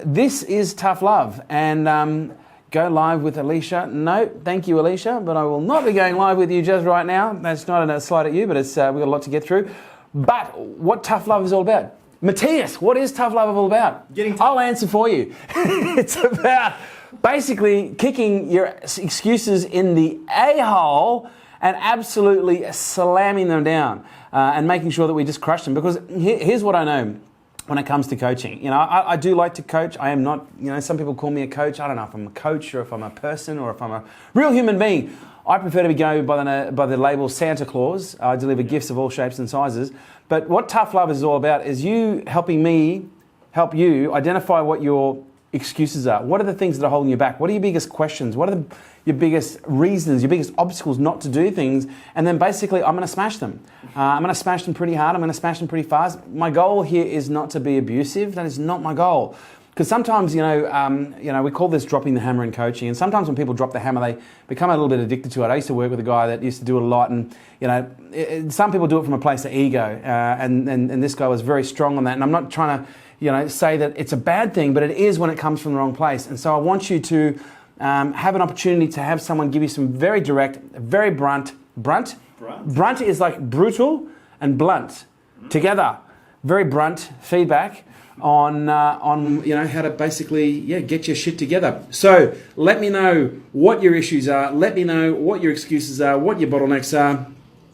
This is Tough Love, and go live with Alicia. No, thank you, Alicia, but I will not be going live with you just right now. That's not a slight at you, but it's we've got a lot to get through. But what Tough Love is all about. Matthias, what is Tough Love all about? I'll answer for you. It's about basically kicking your excuses in the a-hole and absolutely slamming them down and making sure that we just crush them. Because here's what I know. When it comes to coaching, I do like to coach. I am not, some people call me a coach. I don't know if I'm a coach or if I'm a person or if I'm a real human being. I prefer to be going by the label Santa Claus. I deliver gifts of all shapes and sizes. But what Tough Love is all about is you helping me help you identify what your excuses are. What are the things that are holding you back? What are your biggest questions? What are your biggest reasons, your biggest obstacles not to do things? And then basically I'm going to smash them. I'm going to smash them pretty hard. I'm going to smash them pretty fast. My goal here is not to be abusive. That is not my goal. Because sometimes, we call this dropping the hammer in coaching. And sometimes when people drop the hammer, they become a little bit addicted to it. I used to work with a guy that used to do it a lot. And, some people do it from a place of ego. And this guy was very strong on that. And I'm not trying to, say that it's a bad thing, but it is when it comes from the wrong place. And so I want you to have an opportunity to have someone give you some very direct, very brunt. Brunt is like brutal and blunt together. Very brunt feedback on how to basically get your shit together. So let me know what your issues are. Let me know what your excuses are, what your bottlenecks are,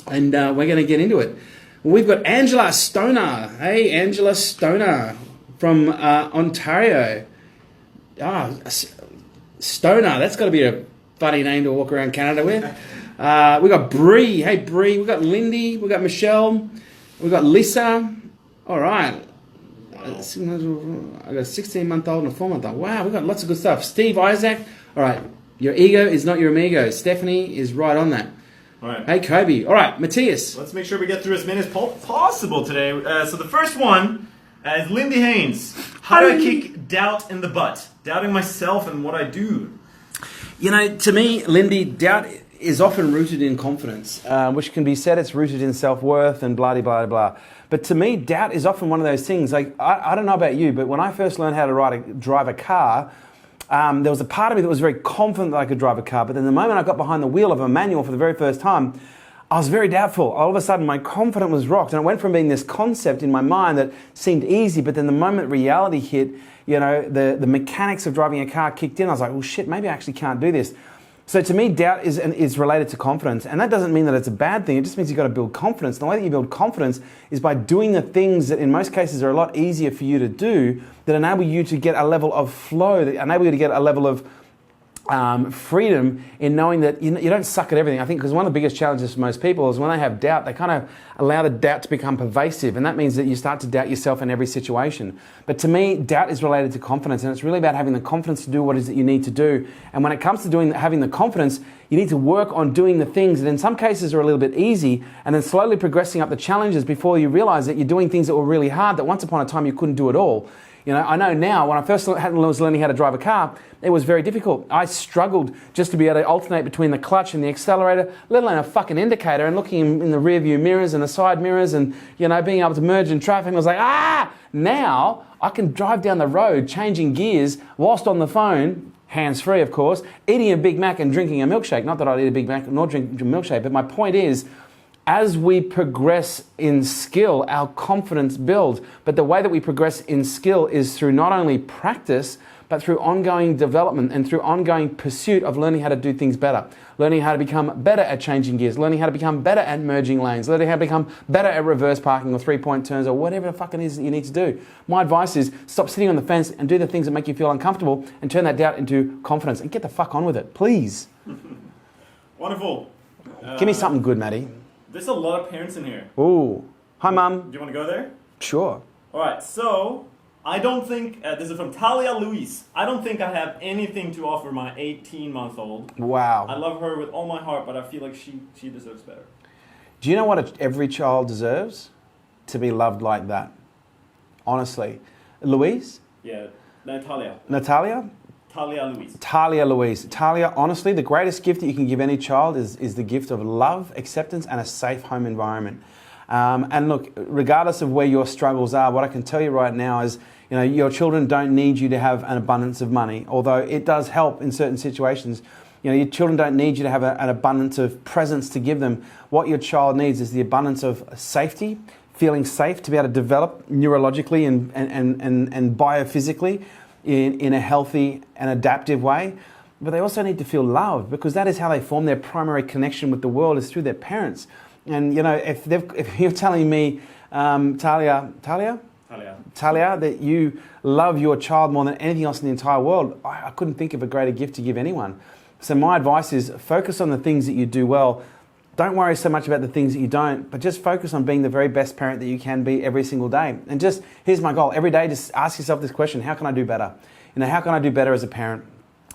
and we're going to get into it. We've got Angela Stoner. Hey, Angela Stoner from Ontario. Stoner, that's got to be a funny name to walk around Canada with. We've got Bree. Hey, Bree. We've got Lindy. We've got Michelle. We've got Lisa. All right. I got a 16-month-old and a 4-month-old. Wow, we've got lots of good stuff. Steve Isaac. All right. Your ego is not your amigo. Stephanie is right on that. All right. Hey, Kobe. All right, Matthias. Let's make sure we get through as many as possible today. So the first one is Lindy Haynes. How do I kick doubt in the butt? Doubting myself and what I do. To me, Lindy, doubt is often rooted in confidence, which can be said it's rooted in self-worth and blah, blah, blah. But to me, doubt is often one of those things. Like, I don't know about you, but when I first learned how to drive a car, there was a part of me that was very confident that I could drive a car. But then the moment I got behind the wheel of a manual for the very first time, I was very doubtful. All of a sudden, my confidence was rocked. And it went from being this concept in my mind that seemed easy, but then the moment reality hit, the mechanics of driving a car kicked in. I was like, well, shit, maybe I actually can't do this. So to me, doubt is related to confidence. And that doesn't mean that it's a bad thing. It just means you've got to build confidence. And the way that you build confidence is by doing the things that in most cases are a lot easier for you to do, that enable you to get a level of flow, that enable you to get a level of freedom in knowing that you don't suck at everything. I think because one of the biggest challenges for most people is when they have doubt, they kind of allow the doubt to become pervasive, and that means that you start to doubt yourself in every situation. But to me, doubt is related to confidence, and it's really about having the confidence to do what it is that you need to do. And when it comes to having the confidence, you need to work on doing the things that in some cases are a little bit easy, and then slowly progressing up the challenges before you realize that you're doing things that were really hard that once upon a time you couldn't do at all. I know now, when I first was learning how to drive a car, it was very difficult. I struggled just to be able to alternate between the clutch and the accelerator, let alone a fucking indicator, and looking in the rear view mirrors and the side mirrors and, being able to merge in traffic. I was like, now I can drive down the road changing gears whilst on the phone, hands-free of course, eating a Big Mac and drinking a milkshake. Not that I'd eat a Big Mac nor drink a milkshake, but my point is, as we progress in skill, our confidence builds. But the way that we progress in skill is through not only practice, but through ongoing development and through ongoing pursuit of learning how to do things better, learning how to become better at changing gears, learning how to become better at merging lanes, learning how to become better at reverse parking or three-point turns or whatever the fuck it is that you need to do. My advice is stop sitting on the fence and do the things that make you feel uncomfortable and turn that doubt into confidence and get the fuck on with it, please. Wonderful. Give me something good, Matty. There's a lot of parents in here. Ooh. Hi, Mum. Do you want to go there? Sure. All right, so I don't think, this is from Talia Luis, I don't think I have anything to offer my 18-month-old. Wow. I love her with all my heart, but I feel like she deserves better. Do you know what every child deserves? To be loved like that. Honestly. Louise? Yeah, Natalia. Natalia? Talia Louise. Talia Louise. Talia, honestly, the greatest gift that you can give any child is the gift of love, acceptance, and a safe home environment. And look, regardless of where your struggles are, what I can tell you right now is, your children don't need you to have an abundance of money, although it does help in certain situations. Your children don't need you to have an abundance of presents to give them. What your child needs is the abundance of safety, feeling safe to be able to develop neurologically and biophysically in a healthy and adaptive way. But they also need to feel loved, because that is how they form their primary connection with the world, is through their parents. And if you're telling me, Talia, that you love your child more than anything else in the entire world, I couldn't think of a greater gift to give anyone. So my advice is focus on the things that you do well. Don't worry so much about the things that you don't, but just focus on being the very best parent that you can be every single day. And here's my goal. Every day, just ask yourself this question: how can I do better? How can I do better as a parent?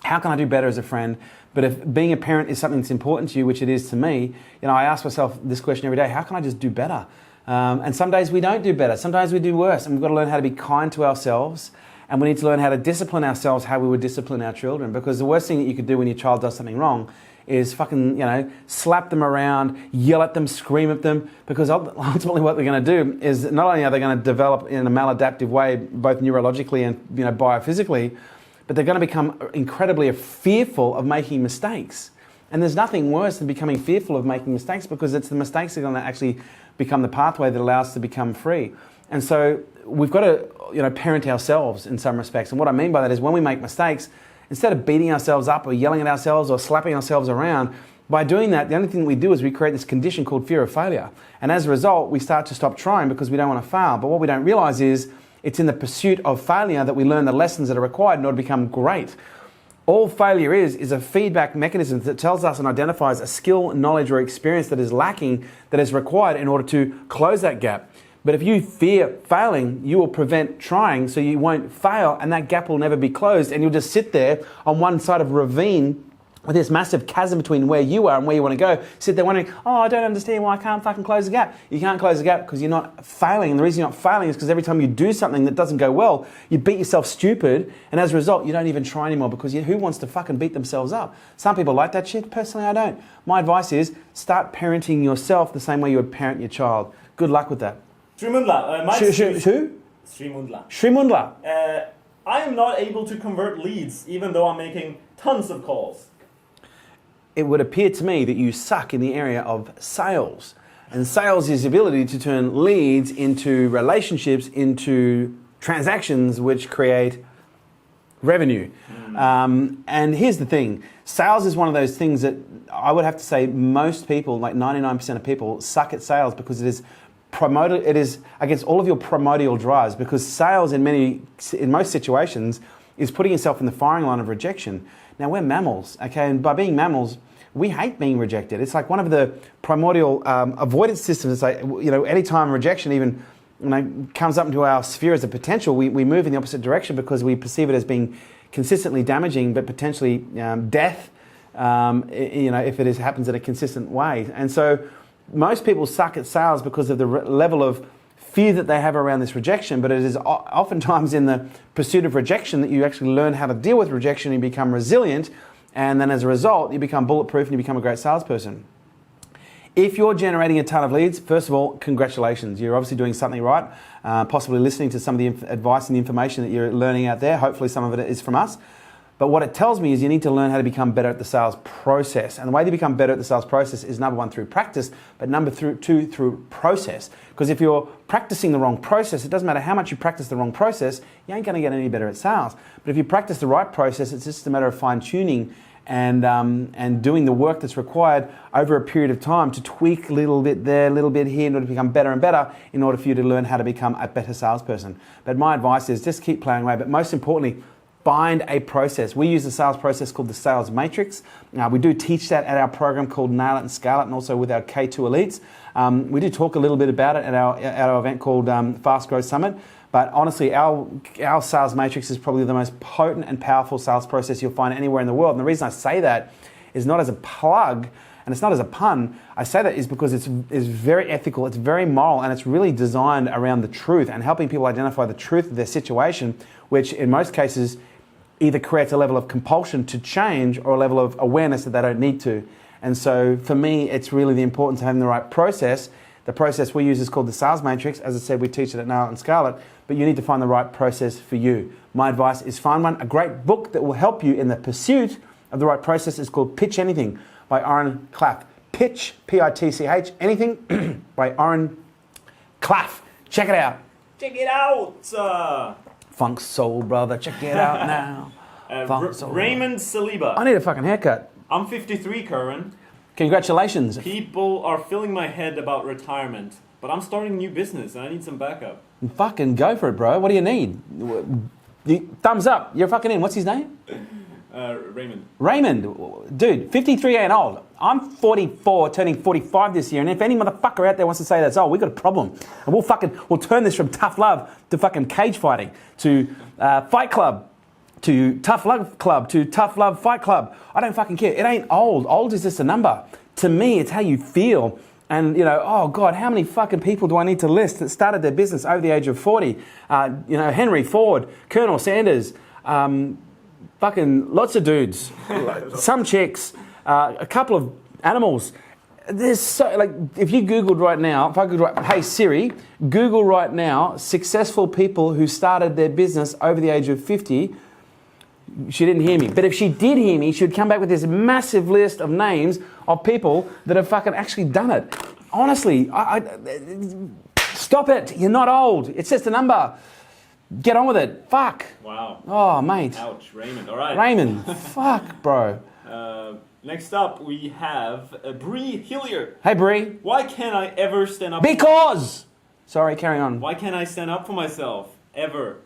How can I do better as a friend? But if being a parent is something that's important to you, which it is to me, I ask myself this question every day: how can I just do better? And some days we don't do better. Sometimes we do worse. And we've got to learn how to be kind to ourselves. And we need to learn how to discipline ourselves how we would discipline our children. Because the worst thing that you could do when your child does something wrong is fucking, slap them around, yell at them, scream at them. Because ultimately what they're going to do is not only are they going to develop in a maladaptive way, both neurologically and biophysically, but they're going to become incredibly fearful of making mistakes. And there's nothing worse than becoming fearful of making mistakes, because it's the mistakes that are going to actually become the pathway that allows us to become free. And so we've got to, parent ourselves in some respects. And what I mean by that is when we make mistakes, instead of beating ourselves up or yelling at ourselves or slapping ourselves around, by doing that, the only thing that we do is we create this condition called fear of failure. And as a result, we start to stop trying because we don't want to fail. But what we don't realize is it's in the pursuit of failure that we learn the lessons that are required in order to become great. All failure is a feedback mechanism that tells us and identifies a skill, knowledge, or experience that is lacking, that is required in order to close that gap. But if you fear failing, you will prevent trying, so you won't fail, and that gap will never be closed, and you'll just sit there on one side of a ravine with this massive chasm between where you are and where you want to go, sit there wondering, I don't understand why I can't fucking close the gap. You can't close the gap because you're not failing. And the reason you're not failing is because every time you do something that doesn't go well, you beat yourself stupid. And as a result, you don't even try anymore, because who wants to fucking beat themselves up? Some people like that shit. Personally, I don't. My advice is start parenting yourself the same way you would parent your child. Good luck with that. Srimundla. Who? Srimundla. I am not able to convert leads, even though I'm making tons of calls. It would appear to me that you suck in the area of sales. And sales is the ability to turn leads into relationships, into transactions, which create revenue. And here's the thing. Sales is one of those things that I would have to say most people, like 99% of people, suck at sales because it is against all of your primordial drives, because sales in most situations is putting yourself in the firing line of rejection. Now, we're mammals, okay? And by being mammals, we hate being rejected. It's like one of the primordial avoidance systems. It's like, anytime rejection even comes up into our sphere as a potential, we move in the opposite direction because we perceive it as being consistently damaging, but potentially death, if it happens in a consistent way. And so most people suck at sales because of the level of fear that they have around this rejection, but it is oftentimes in the pursuit of rejection that you actually learn how to deal with rejection and become resilient, and then as a result, you become bulletproof and you become a great salesperson. If you're generating a ton of leads, first of all, congratulations. You're obviously doing something right, possibly listening to some of the advice and the information that you're learning out there. Hopefully some of it is from us. But what it tells me is you need to learn how to become better at the sales process. And the way to become better at the sales process is number one, through practice, but number two, through process. Because if you're practicing the wrong process, it doesn't matter how much you practice the wrong process, you ain't going to get any better at sales. But if you practice the right process, it's just a matter of fine-tuning and doing the work that's required over a period of time to tweak a little bit there, a little bit here in order to become better and better, in order for you to learn how to become a better salesperson. But my advice is just keep plowing away. But most importantly, find a process. We use a sales process called the Sales Matrix. We do teach that at our program called Nail It and Scale It, and also with our K2 Elites. We do talk a little bit about it at our event called Fast Growth Summit. But honestly, our Sales Matrix is probably the most potent and powerful sales process you'll find anywhere in the world. And the reason I say that is not as a plug, and it's not as a pun. I say that is because it's very ethical, it's very moral, and it's really designed around the truth and helping people identify the truth of their situation, which in most cases either creates a level of compulsion to change or a level of awareness that they don't need to. And so for me, it's really the importance of having the right process The process we use is called the Sales Matrix. As I said, we teach it at Nail and Scarlet, but you need to find the right process for you. My advice is find one. A great book that will help you in the pursuit of the right process is called Pitch Anything by Aaron Claff. Pitch, P-I-T-C-H, Anything by Aaron Claff. Check it out. Check it out. Funk Soul Brother, check it out now. Funk Soul Raymond Saliba. I need a fucking haircut. I'm 53, Curran. Congratulations. People are filling my head about retirement, but I'm starting a new business and I need some backup. Fucking go for it, bro. What do you need? Thumbs up. You're fucking in. What's his name? Raymond. Raymond. Dude, 53 ain't old. I'm 44, turning 45 this year, and if any motherfucker out there wants to say that's old, we got a problem. And we'll turn this from tough love to fucking cage fighting, to Fight Club, to Tough Love Club, to Tough Love Fight Club. I don't fucking care. It ain't old. Old is just a number. To me, it's how you feel. And, oh God, how many fucking people do I need to list that started their business over the age of 40? Henry Ford, Colonel Sanders, fucking lots of dudes, some chicks, a couple of animals. There's so, if you Googled right now, if I could write, hey Siri, Google right now, successful people who started their business over the age of 50, she didn't hear me. But if she did hear me, she would come back with this massive list of names of people that have fucking actually done it. Honestly, stop it. You're not old. It's just a number. Get on with it. Fuck. Wow. Oh, mate. Ouch, Raymond. All right. Raymond. Fuck, bro. Next up, we have Bree Hillier. Hey, Bree. Why can't I ever stand up? Because. Sorry, carry on. Why can't I stand up for myself ever?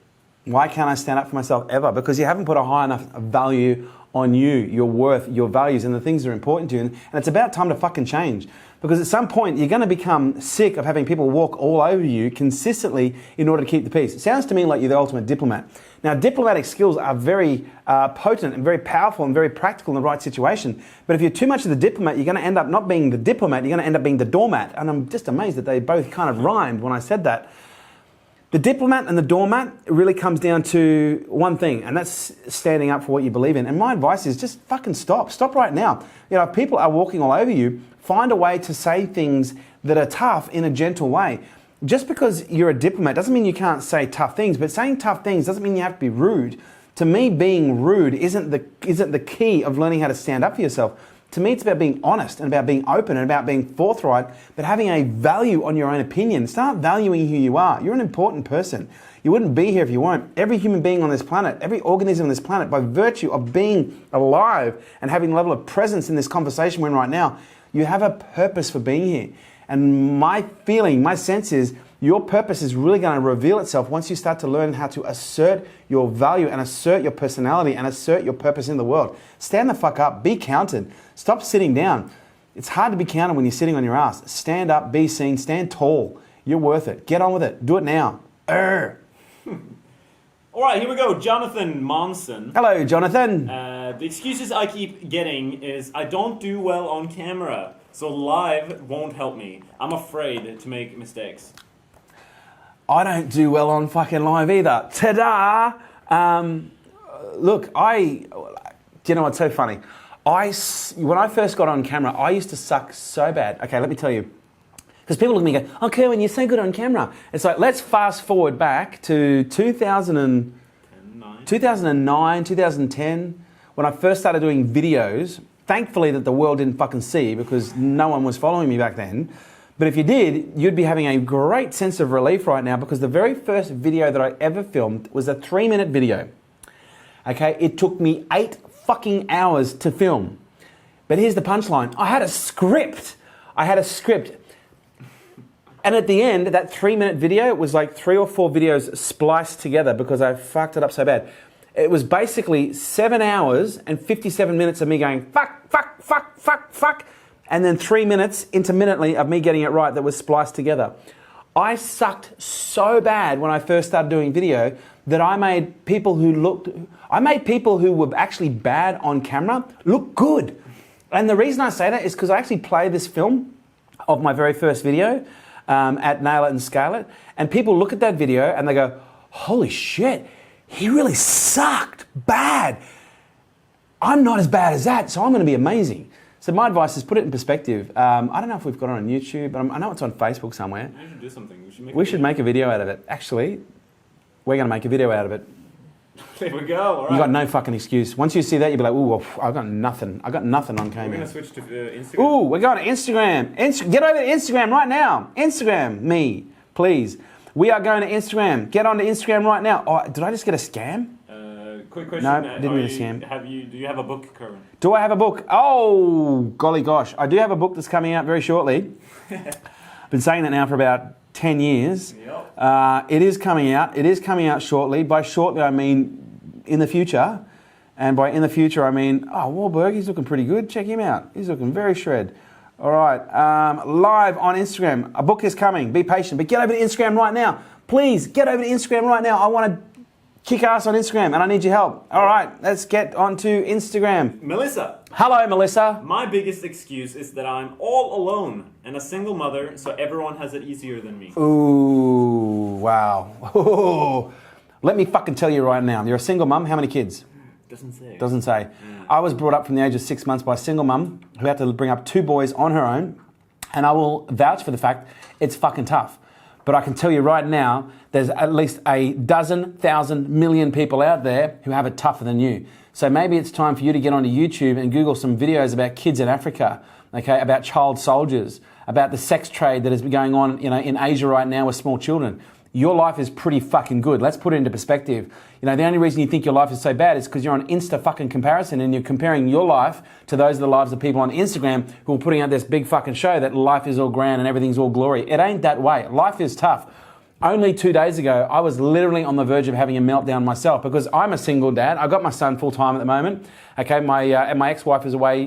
Why can't I stand up for myself ever? Because you haven't put a high enough value on you, your worth, your values, and the things that are important to you. And it's about time to fucking change. Because at some point, you're going to become sick of having people walk all over you consistently in order to keep the peace. It sounds to me like you're the ultimate diplomat. Now, diplomatic skills are very potent and very powerful and very practical in the right situation. But if you're too much of the diplomat, you're going to end up not being the diplomat, you're going to end up being the doormat. And I'm just amazed that they both kind of rhymed when I said that. The diplomat and the doormat really comes down to one thing, and that's standing up for what you believe in. And my advice is just fucking stop. Stop right now. If people are walking all over you, find a way to say things that are tough in a gentle way. Just because you're a diplomat doesn't mean you can't say tough things, but saying tough things doesn't mean you have to be rude. To me, being rude isn't the key of learning how to stand up for yourself. To me, it's about being honest and about being open and about being forthright, but having a value on your own opinion. Start valuing who you are. You're an important person. You wouldn't be here if you weren't. Every human being on this planet, every organism on this planet, by virtue of being alive and having the level of presence in this conversation we're in right now, you have a purpose for being here. And my feeling, my sense is your purpose is really going to reveal itself once you start to learn how to assert your value and assert your personality and assert your purpose in the world. Stand the fuck up. Be counted. Stop sitting down. It's hard to be counted when you're sitting on your ass. Stand up, be seen, stand tall. You're worth it. Get on with it. Do it now. All right, here we go. Jonathan Monson. Hello, Jonathan. The excuses I keep getting is I don't do well on camera, so live won't help me. I'm afraid to make mistakes. I don't do well on fucking live either. Ta-da! Look, do you know what's so funny? When I first got on camera, I used to suck so bad. Okay, let me tell you. Because people look at me and go, oh, Kerwin, you're so good on camera. It's like, let's fast forward back to 2009, 2010, when I first started doing videos. Thankfully that the world didn't fucking see because no one was following me back then. But if you did, you'd be having a great sense of relief right now because the very first video that I ever filmed was a 3-minute video. Okay, it took me 8 fucking hours to film. But here's the punchline. I had a script. And at the end, that 3-minute video was like 3 or 4 videos spliced together because I fucked it up so bad. It was basically 7 hours and 57 minutes of me going, fuck, fuck, fuck, fuck, fuck. And then 3 minutes intermittently of me getting it right that was spliced together. I sucked so bad when I first started doing video that I made people who were actually bad on camera look good. And the reason I say that is because I actually play this film of my very first video at Nail It and Scale It. And people look at that video and they go, holy shit, he really sucked bad. I'm not as bad as that, so I'm going to be amazing. So my advice is put it in perspective. I don't know if we've got it on YouTube, but I know it's on Facebook somewhere. We should do something. We should make a video out of it. Actually, we're going to make a video out of it. There we go. All right. You got no fucking excuse. Once you see that, you'll be like, ooh, I've got nothing. I got nothing on We're Cayman. going to switch to Instagram. Ooh, we're going to Instagram. Get over to Instagram right now. Instagram me, please. We are going to Instagram. Get onto Instagram right now. Oh, did I just get a scam? Quick question. No, didn't get a scam. Do you have a book, Curran? Do I have a book? Oh, golly gosh. I do have a book that's coming out very shortly. Been saying that now for about 10 years. Yep. It is coming out. It is coming out shortly. By shortly, I mean in the future. And by in the future, I mean, oh, Wahlberg, he's looking pretty good. Check him out. He's looking very shred. All right. Live on Instagram. A book is coming. Be patient. But get over to Instagram right now. Please, get over to Instagram right now. I want to kick ass on Instagram and I need your help. All right. Let's get onto Instagram. Melissa. Hello, Melissa. My biggest excuse is that I'm all alone and a single mother, so everyone has it easier than me. Ooh, wow. Ooh. Let me fucking tell you right now. You're a single mum. How many kids? Doesn't say. Doesn't say. I was brought up from the age of 6 months by a single mum who had to bring up 2 boys on her own. And I will vouch for the fact it's fucking tough. But I can tell you right now, there's at least a dozen, thousand, million people out there who have it tougher than you. So maybe it's time for you to get onto YouTube and Google some videos about kids in Africa, okay, about child soldiers, about the sex trade that has been going on, in Asia right now with small children. Your life is pretty fucking good. Let's put it into perspective. The only reason you think your life is so bad is because you're on Insta fucking comparison and you're comparing your life to those of the lives of people on Instagram who are putting out this big fucking show that life is all grand and everything's all glory. It ain't that way. Life is tough. Only 2 days ago, I was literally on the verge of having a meltdown myself because I'm a single dad. I got my son full time at the moment. Okay, my ex-wife is away,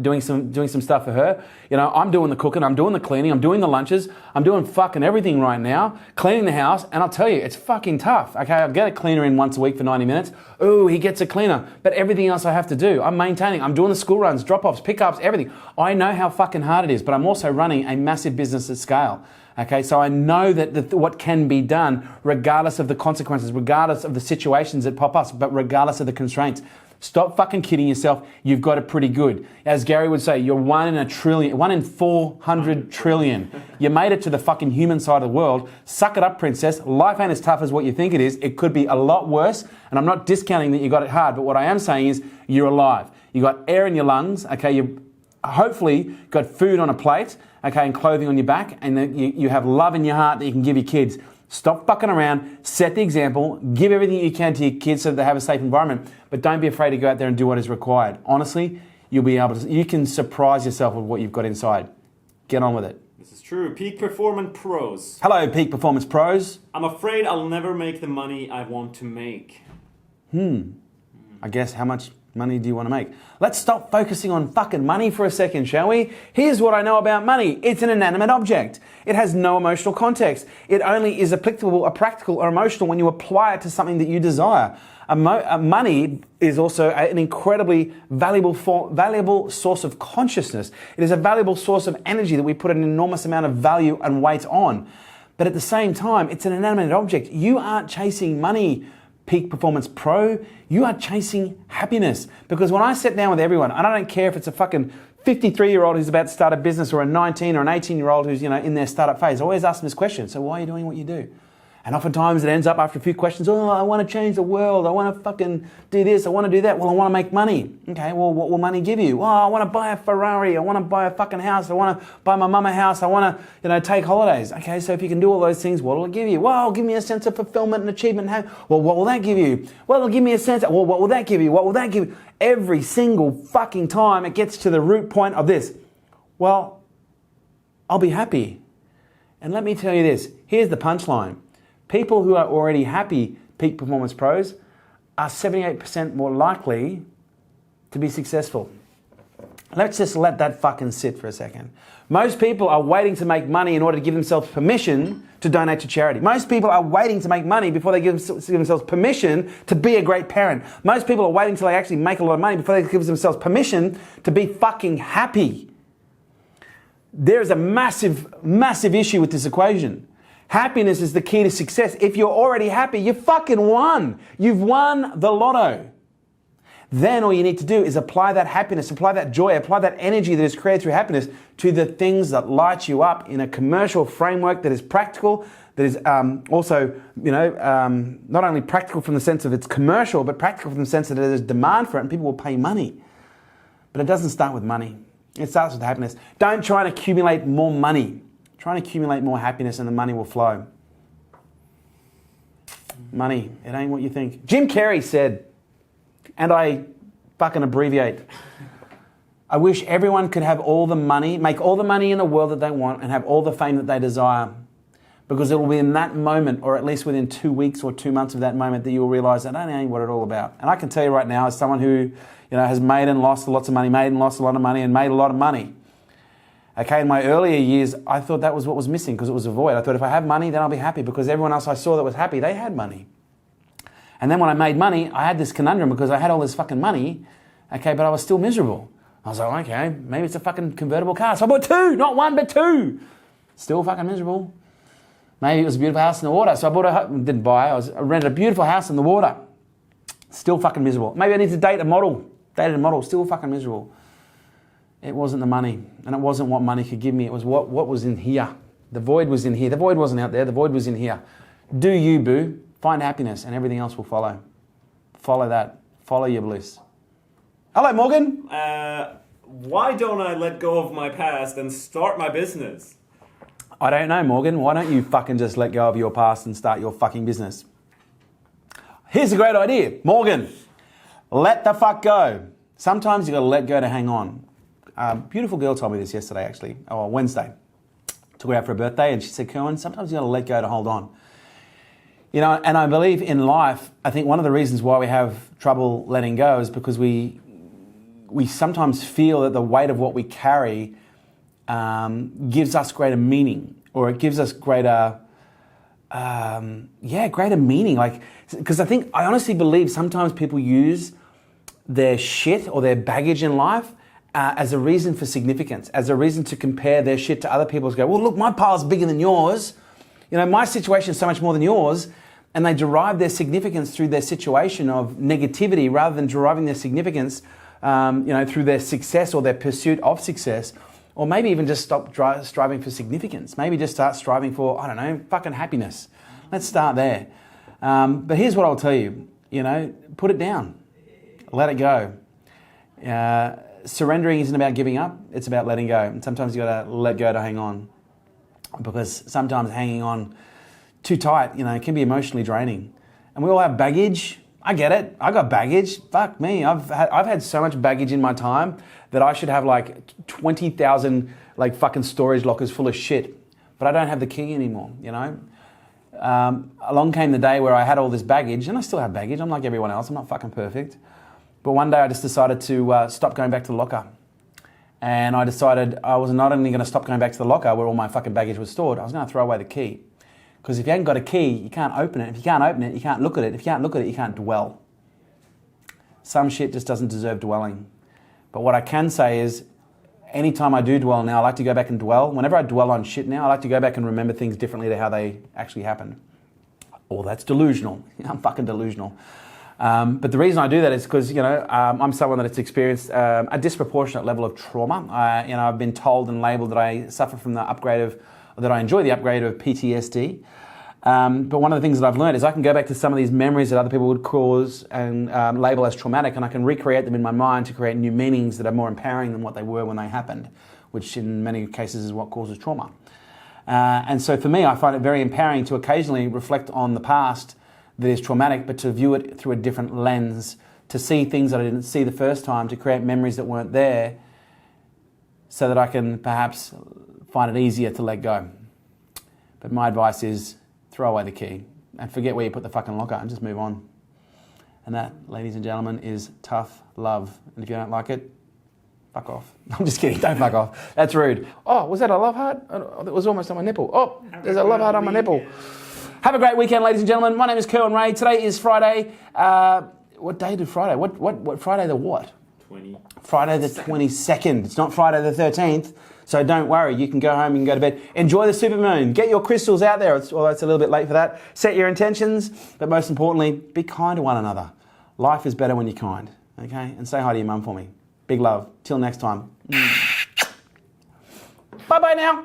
doing some stuff for her. I'm doing the cooking, I'm doing the cleaning, I'm doing the lunches, I'm doing fucking everything right now, cleaning the house, and I'll tell you, it's fucking tough. Okay, I'll get a cleaner in once a week for 90 minutes. Ooh, he gets a cleaner. But everything else I have to do, I'm maintaining, I'm doing the school runs, drop-offs, pickups, everything. I know how fucking hard it is, but I'm also running a massive business at scale. Okay, so I know that what can be done regardless of the consequences, regardless of the situations that pop up, but regardless of the constraints. Stop fucking kidding yourself. You've got it pretty good. As Gary would say, you're 1 in a trillion, 1 in 400 trillion. You made it to the fucking human side of the world. Suck it up, princess. Life ain't as tough as what you think it is. It could be a lot worse. And I'm not discounting that you got it hard, but what I am saying is you're alive. You got air in your lungs. Okay, you hopefully got food on a plate. Okay, and clothing on your back, and that you have love in your heart that you can give your kids. Stop fucking around, set the example, give everything you can to your kids so that they have a safe environment, but don't be afraid to go out there and do what is required. Honestly, you can surprise yourself with what you've got inside. Get on with it. This is true. Peak Performance Pros. Hello, Peak Performance Pros. I'm afraid I'll never make the money I want to make. I guess how much money do you want to make? Let's stop focusing on fucking money for a second, shall we? Here's what I know about money. It's an inanimate object. It has no emotional context. It only is applicable or practical or emotional when you apply it to something that you desire. Money is also an incredibly valuable source of consciousness. It is a valuable source of energy that we put an enormous amount of value and weight on. But at the same time, it's an inanimate object. You aren't chasing money, Peak Performance Pro. You are chasing happiness. Because when I sit down with everyone, and I don't care if it's a fucking 53-year-old who's about to start a business or a 19 or an 18-year-old who's in their startup phase, I always ask them this question: so why are you doing what you do? And oftentimes it ends up after a few questions, oh, I want to change the world, I want to fucking do this, I want to do that, well, I want to make money. Okay, well, what will money give you? Well, I want to buy a Ferrari, I want to buy a fucking house, I want to buy my mum a house, I want to, take holidays. Okay, so if you can do all those things, what will it give you? Well, it'll give me a sense of fulfillment and achievement. Well, what will that give you? Well, it'll give me a sense of, well, what will that give you? What will that give you? Every single fucking time it gets to the root point of this. Well, I'll be happy. And let me tell you this, here's the punchline. People who are already happy, Peak Performance Pros, are 78% more likely to be successful. Let's just let that fucking sit for a second. Most people are waiting to make money in order to give themselves permission to donate to charity. Most people are waiting to make money before they give themselves permission to be a great parent. Most people are waiting until they actually make a lot of money before they give themselves permission to be fucking happy. There's a massive, massive issue with this equation. Happiness is the key to success. If you're already happy, you fucking won. You've won the lotto. Then all you need to do is apply that happiness, apply that joy, apply that energy that is created through happiness to the things that light you up in a commercial framework that is practical, that is also, not only practical from the sense of it's commercial, but practical from the sense that there's demand for it and people will pay money. But it doesn't start with money. It starts with happiness. Don't try and accumulate more money. Try and accumulate more happiness and the money will flow. Money, it ain't what you think. Jim Carrey said, and I fucking abbreviate, I wish everyone could have all the money, make all the money in the world that they want and have all the fame that they desire. Because it will be in that moment, or at least within 2 weeks or 2 months of that moment, that you'll realize that ain't what it's all about. And I can tell you right now, as someone who has made and lost lots of money, made and lost a lot of money and made a lot of money. Okay, in my earlier years, I thought that was what was missing because it was a void. I thought if I have money, then I'll be happy because everyone else I saw that was happy, they had money. And then when I made money, I had this conundrum because I had all this fucking money, okay, but I was still miserable. I was like, okay, maybe it's a fucking convertible car. So I bought 2, not 1, but 2. Still fucking miserable. Maybe it was a beautiful house in the water. So I bought didn't buy, I rented a beautiful house in the water. Still fucking miserable. Maybe I need to date a model. Dated a model, still fucking miserable. It wasn't the money, and it wasn't what money could give me. It was what was in here. The void was in here. The void wasn't out there. The void was in here. Do you, boo. Find happiness, and everything else will follow. Follow that. Follow your bliss. Hello, Morgan. Why don't I let go of my past and start my business? I don't know, Morgan. Why don't you fucking just let go of your past and start your fucking business? Here's a great idea. Morgan, let the fuck go. Sometimes you got to let go to hang on. Beautiful girl told me this yesterday, actually. Oh, Wednesday. Took her out for her birthday and she said, Kerwin, sometimes you got to let go to hold on. And I believe in life, I think one of the reasons why we have trouble letting go is because we sometimes feel that the weight of what we carry gives us greater meaning, or it gives us greater meaning. Because I honestly believe sometimes people use their shit or their baggage in life as a reason for significance, as a reason to compare their shit to other people's. Go, well, look, my pile's bigger than yours. My situation is so much more than yours. And they derive their significance through their situation of negativity rather than deriving their significance, through their success or their pursuit of success. Or maybe even just stop striving for significance. Maybe just start striving for, fucking happiness. Let's start there. But here's what I'll tell you, put it down. Let it go. Surrendering isn't about giving up. It's about letting go. And sometimes you got to let go to hang on. Because sometimes hanging on too tight, it can be emotionally draining. And we all have baggage. I get it. I got baggage. Fuck me. I've had so much baggage in my time that I should have 20,000 fucking storage lockers full of shit. But I don't have the key anymore, Along came the day where I had all this baggage, and I still have baggage. I'm like everyone else. I'm not fucking perfect. But one day I just decided to stop going back to the locker. And I decided I was not only going to stop going back to the locker where all my fucking baggage was stored, I was going to throw away the key. Because if you haven't got a key, you can't open it. If you can't open it, you can't look at it. If you can't look at it, you can't dwell. Some shit just doesn't deserve dwelling. But what I can say is, anytime I do dwell now, I like to go back and dwell. Whenever I dwell on shit now, I like to go back and remember things differently to how they actually happened. Oh, that's delusional. I'm fucking delusional. But the reason I do that is because, I'm someone that has experienced a disproportionate level of trauma. I've been told and labelled that I suffer from that I enjoy the upgrade of PTSD. But one of the things that I've learned is I can go back to some of these memories that other people would cause and label as traumatic, and I can recreate them in my mind to create new meanings that are more empowering than what they were when they happened, which in many cases is what causes trauma. And so for me, I find it very empowering to occasionally reflect on the past that is traumatic, but to view it through a different lens, to see things that I didn't see the first time, to create memories that weren't there, so that I can perhaps find it easier to let go. But my advice is throw away the key and forget where you put the fucking locker and just move on. And that, ladies and gentlemen, is tough love. And if you don't like it, fuck off. I'm just kidding, don't fuck off. That's rude. Oh, was that a love heart? Oh, it was almost on my nipple. Oh, there's a love heart on my nipple. Have a great weekend, ladies and gentlemen. My name is Kerwin Ray. Today is Friday. What day did Friday? What Friday the what? 20. Friday the 22nd. It's not Friday the 13th. So don't worry. You can go home, you can go to bed. Enjoy the supermoon. Get your crystals out there, although it's a little bit late for that. Set your intentions. But most importantly, be kind to one another. Life is better when you're kind. Okay? And say hi to your mum for me. Big love. Till next time. Bye-bye now.